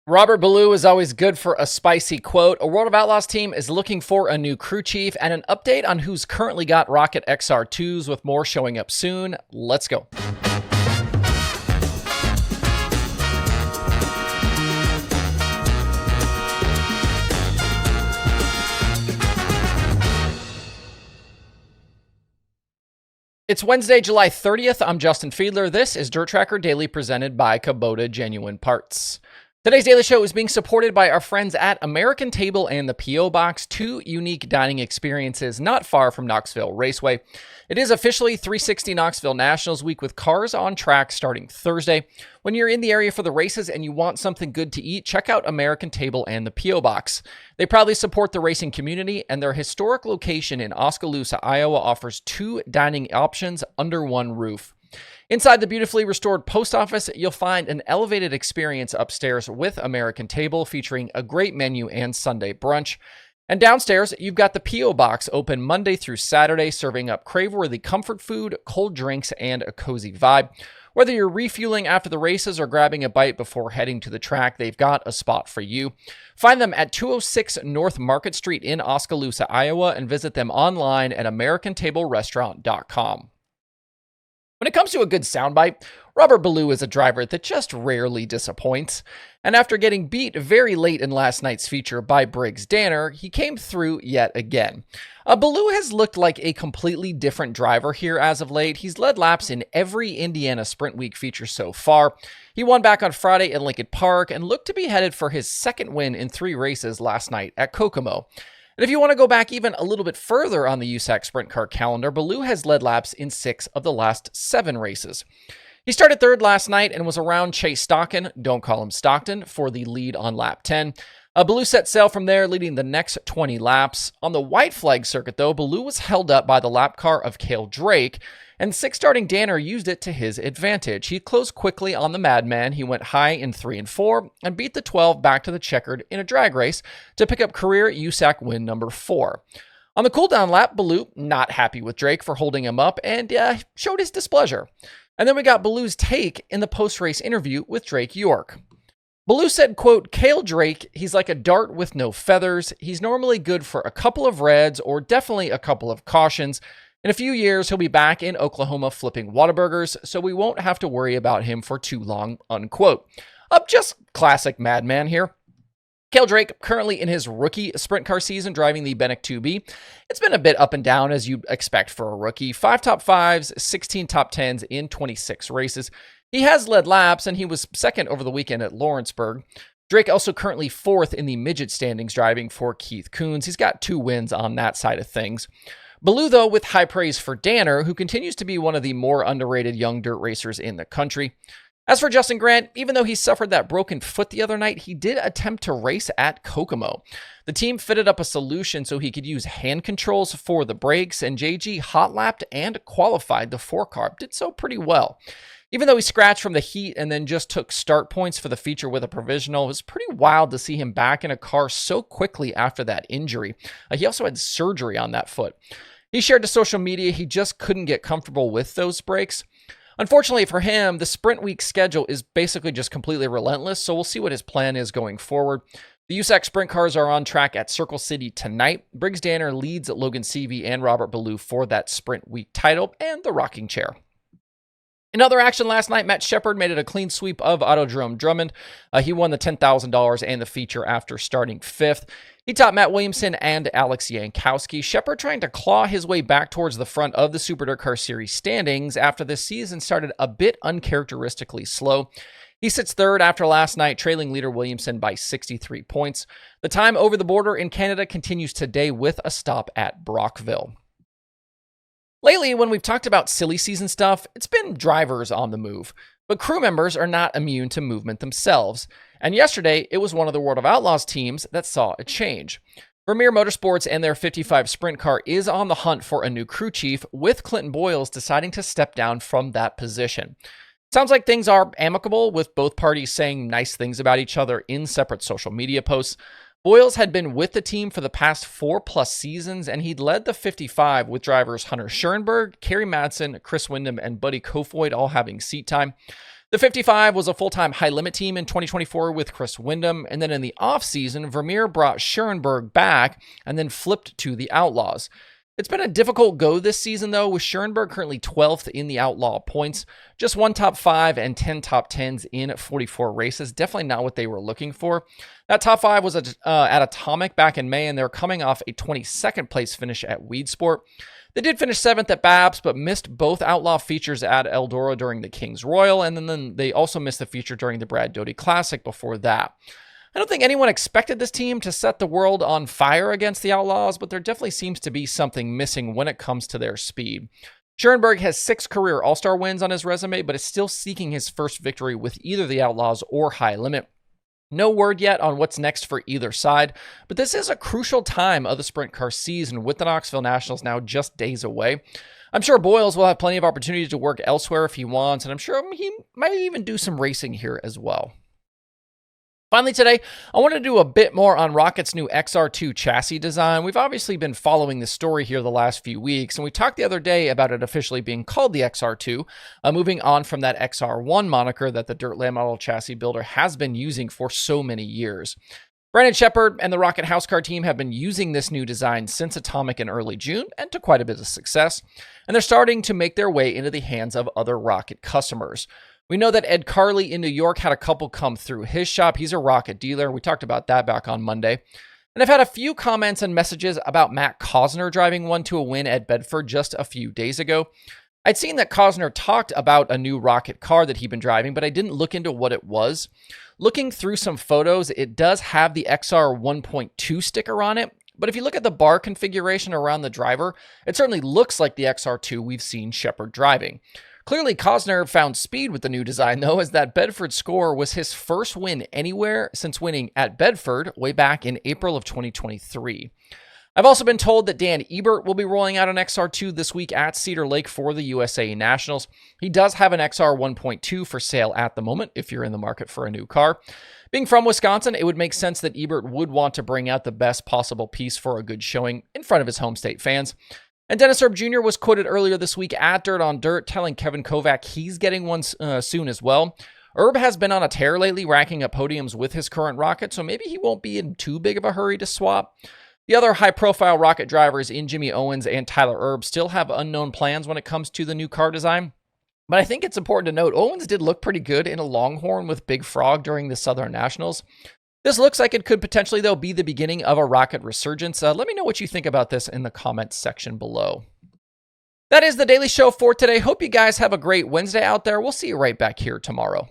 Robert Ballou is always good for a spicy quote. A World of Outlaws team is looking for a new crew chief and an update on who's currently got Rocket XR2s, with more showing up soon. Let's go. It's Wednesday, July 30th. I'm Justin Fiedler. This is DIRTRACKR Daily, presented by Kubota Genuine Parts. Today's daily show is being supported by our friends at American Table and the P.O. Box, two unique dining experiences not far from Knoxville Raceway. It is officially 360 Knoxville Nationals Week, with cars on track starting Thursday. When you're in the area for the races and you want something good to eat, check out American Table and the P.O. Box. They proudly support the racing community, and their historic location in Oskaloosa, Iowa offers two dining options under one roof. Inside the beautifully restored post office, you'll find an elevated experience upstairs with American Table, featuring a great menu and Sunday brunch. And downstairs, you've got the P.O. Box, open Monday through Saturday, serving up crave-worthy comfort food, cold drinks, and a cozy vibe. Whether you're refueling after the races or grabbing a bite before heading to the track, they've got a spot for you. Find them at 206 North Market Street in Oskaloosa, Iowa, and visit them online at AmericanTableRestaurant.com. When it comes to a good soundbite, Robert Ballou is a driver that just rarely disappoints. And after getting beat very late in last night's feature by Briggs Danner, he came through yet again. Ballou has looked like a completely different driver here as of late. He's led laps in every Indiana Sprint Week feature so far. He won back on Friday at Lincoln Park and looked to be headed for his second win in 3 races last night at Kokomo. And if you want to go back even a little bit further on the USAC Sprint Car calendar, Ballou has led laps in 6 of the last 7 races. He started third last night and was around Chase Stockton, don't call him Stockton, for the lead on lap 10. Ballou set sail from there, leading the next 20 laps. On the white flag circuit, though, Ballou was held up by the lap car of Cale Drake, and 6 starting Danner used it to his advantage. He closed quickly on the Madman. He went high in 3 and 4 and beat the 12 back to the checkered in a drag race to pick up career USAC win number 4. On the cooldown lap, Ballou not happy with Drake for holding him up and showed his displeasure. And then we got Ballou's take in the post-race interview with Drake York. Ballou said, quote, "Cale Drake, he's like a dart with no feathers. He's normally good for a couple of reds or definitely a couple of cautions. In a few years, he'll be back in Oklahoma flipping Whataburgers, so we won't have to worry about him for too long," unquote. Just classic Madman here. Cale Drake, currently in his rookie sprint car season, driving the Bennick 2B. It's been a bit up and down, as you'd expect for a rookie. 5 top 5s, 16 top 10s in 26 races. He has led laps, and he was second over the weekend at Lawrenceburg. Drake also currently 4th in the midget standings, driving for Keith Kunz. He's got 2 wins on that side of things. Ballou, though, with high praise for Danner, who continues to be one of the more underrated young dirt racers in the country. As for Justin Grant, even though he suffered that broken foot the other night, he did attempt to race at Kokomo. The team fitted up a solution so he could use hand controls for the brakes, and JG hot-lapped and qualified the 4-car. Did so pretty well. Even though he scratched from the heat and then just took start points for the feature with a provisional, it was pretty wild to see him back in a car so quickly after that injury. He also had surgery on that foot. He shared to social media he just couldn't get comfortable with those brakes. Unfortunately for him, the Sprint Week schedule is basically just completely relentless, so we'll see what his plan is going forward. The USAC Sprint Cars are on track at Circle City tonight. Briggs Danner leads Logan Seavey and Robert Ballou for that Sprint Week title and the rocking chair. In other action last night, Matt Sheppard made it a clean sweep of Autodrome Drummond. He won the $10,000 and the feature after starting 5th. He topped Matt Williamson and Alex Yankowski. Sheppard trying to claw his way back towards the front of the Super DIRTcar Series standings after the season started a bit uncharacteristically slow. He sits 3rd after last night, trailing leader Williamson by 63 points. The time over the border in Canada continues today with a stop at Brockville. Lately, when we've talked about silly season stuff, it's been drivers on the move. But crew members are not immune to movement themselves. And yesterday, it was one of the World of Outlaws teams that saw a change. Vermeer Motorsports and their 55 sprint car is on the hunt for a new crew chief, with Clinton Boyles deciding to step down from that position. Sounds like things are amicable, with both parties saying nice things about each other in separate social media posts. Boyles had been with the team for the past 4+ seasons, and he'd led the 55 with drivers Hunter Schoenberg, Kerry Madsen, Chris Windham, and Buddy Kofoid all having seat time. The The 55 was a full-time high-limit team in 2024 with Chris Windom, and then in the off-season, Vermeer brought Sheppard back and then flipped to the Outlaws. It's been a difficult go this season, though, with Sheppard currently 12th in the Outlaw points. Just 1 top 5 and 10 top 10s in 44 races. Definitely not what they were looking for. That top 5 was at Atomic back in May, and they're coming off a 22nd place finish at Weed Sport. They did finish 7th at Babs, but missed both Outlaw features at Eldora during the Kings Royal, and then they also missed the feature during the Brad Doty Classic before that. I don't think anyone expected this team to set the world on fire against the Outlaws, but there definitely seems to be something missing when it comes to their speed. Sheppard has 6 career All-Star wins on his resume, but is still seeking his first victory with either the Outlaws or High Limit. No word yet on what's next for either side, but this is a crucial time of the sprint car season with the Knoxville Nationals now just days away. I'm sure Boyles will have plenty of opportunities to work elsewhere if he wants, and I'm sure he might even do some racing here as well. Finally today, I want to do a bit more on Rocket's new XR2 chassis design. We've obviously been following this story here the last few weeks, and we talked the other day about it officially being called the XR2, moving on from that XR1 moniker that the Dirt Lab model chassis builder has been using for so many years. Brandon Sheppard and the Rocket House Car team have been using this new design since Atomic in early June, and to quite a bit of success, and they're starting to make their way into the hands of other Rocket customers. We know that Ed Carley in New York had a couple come through his shop. He's a Rocket dealer. We talked about that back on Monday. And I've had a few comments and messages about Matt Cosner driving one to a win at Bedford just a few days ago. I'd seen that Cosner talked about a new Rocket car that he'd been driving, but I didn't look into what it was. Looking through some photos, it does have the XR 1.2 sticker on it. But if you look at the bar configuration around the driver, it certainly looks like the XR2 we've seen Sheppard driving. Clearly, Cosner found speed with the new design, though, as that Bedford score was his first win anywhere since winning at Bedford way back in April of 2023. I've also been told that Dan Ebert will be rolling out an XR2 this week at Cedar Lake for the USA Nationals. He does have an XR 1.2 for sale at the moment if you're in the market for a new car. Being from Wisconsin, it would make sense that Ebert would want to bring out the best possible piece for a good showing in front of his home state fans. And Dennis Erb Jr. was quoted earlier this week at Dirt on Dirt telling Kevin Kovac he's getting one soon as well. Erb has been on a tear lately, racking up podiums with his current Rocket, so maybe he won't be in too big of a hurry to swap. The other high-profile Rocket drivers in Jimmy Owens and Tyler Erb still have unknown plans when it comes to the new car design. But I think it's important to note, Owens did look pretty good in a Longhorn with Big Frog during the Southern Nationals. This looks like it could potentially, though, be the beginning of a Rocket resurgence. Let me know what you think about this in the comments section below. That is the Daily Show for today. Hope you guys have a great Wednesday out there. We'll see you right back here tomorrow.